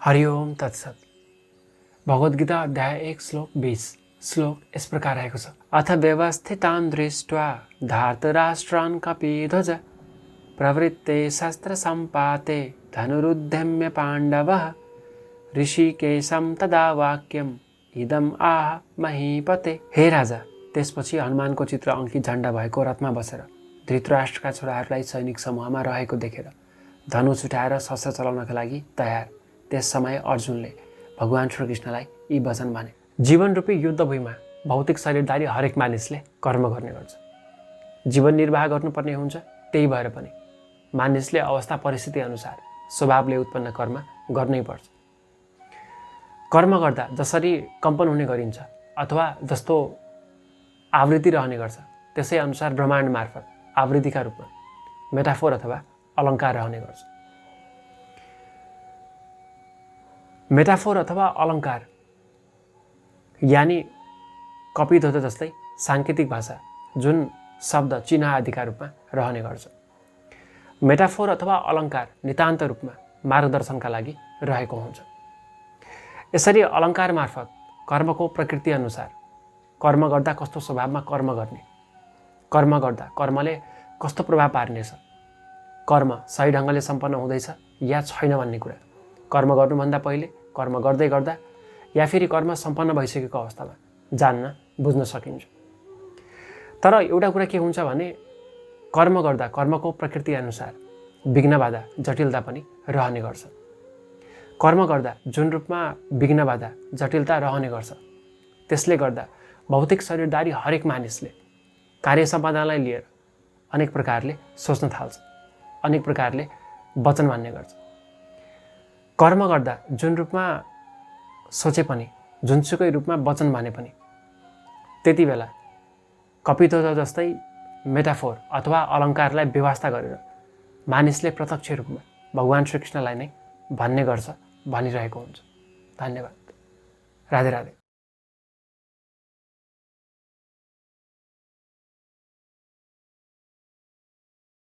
हरि ओम तत्सत। भगवद्गीता अध्याय 1 श्लोक 20 श्लोक इस प्रकार रहेको छ। अथ व्यवस्थितान् दृष्ट्वा धार्तराष्ट्रान् कपिध्वज प्रवृत्ते शस्त्र सम्पाते धनुरुद्यम्य पाण्डवः ऋषिकेशं तदा वाक्यम् इदम् आह महीपते। हे राजा, त्यसपछि हनुमानको चित्र अङ्कित झण्डा भएको रथमा बसेर धृतराष्ट्रका छोराहरूलाई सैनिक समूहमा रहेको देखेर धनुष उठाएर शस्त्र चलाउनका लागि तयार। त्यस समय अर्जुनले भगवान श्रीकृष्णलाई यी वचन भने। जीवन रूपी युद्धभूमिमा भौतिक शरीरधारी हरेक मानिसले कर्म गर्ने गर्छ। जीवन निर्वाह गर्नुपर्ने हुन्छ। त्यही भएर पनि मानिसले अवस्था परिस्थिति अनुसार स्वभावले उत्पन्न कर्म गर्नै पर्छ। कर्म गर्दा जसरी कम्पन हुने गरिन्छ अथवा जस्तो आवृत्ति रहने गर्छ, त्यसै अनुसार ब्रह्माण्ड मार्फत आवृत्तिका रूपमा मेटाफोर अथवा अलङ्कार रहने गर्छ। मेटाफोर अथवा अलङ्कार यानि कपिध्वज जस्तै साङ्केतिक भाषा जुन शब्द चिन्ह आदिका रूपमा रहने गर्छ। मेटाफोर अथवा अलङ्कार नितान्त रूपमा मार्गदर्शनका लागि रहेको हुन्छ। यसरी अलङ्कार मार्फत कर्मको प्रकृति अनुसार कर्म गर्दा कस्तो स्वभावमा कर्म गर्ने, कर्म गर्दा कर्मले कस्तो प्रभाव पार्नेछ, कर्म सही ढङ्गले सम्पन्न हुँदैछ या छैन भन्ने कुरा कर्म गर्नुभन्दा पहिले, कर्म गर्दै गर्दा या फेरि कर्म सम्पन्न भइसकेको अवस्थामा जान्न बुझ्न सकिन्छ। तर एउटा कुरा के हुन्छ भने कर्म गर्दा कर्मको प्रकृति अनुसार विघ्न बाधा जटिलता पनि रहने गर्छ। कर्म गर्दा जुन रूपमा विघ्न बाधा जटिलता रहने गर्छ, त्यसले गर्दा भौतिक शरीरधारी हरेक मानिसले कार्य सम्पादनलाई लिएर अनेक प्रकारले सोच्न थाल्छ, अनेक प्रकारले वचन मान्ने गर्छ। कर्म गर्दा जुन रूपमा सोचे पनि, जुनसुकै रूपमा वचन भने पनि त्यति बेला कपिध्वज जस्तै मेटाफोर अथवा अलङ्कारलाई व्यवस्था गरेर मानिसले प्रत्यक्ष रूपमा भगवान श्रीकृष्णलाई नै भन्ने गर्छ, भनिरहेको हुन्छ। धन्यवाद। राधे राधे।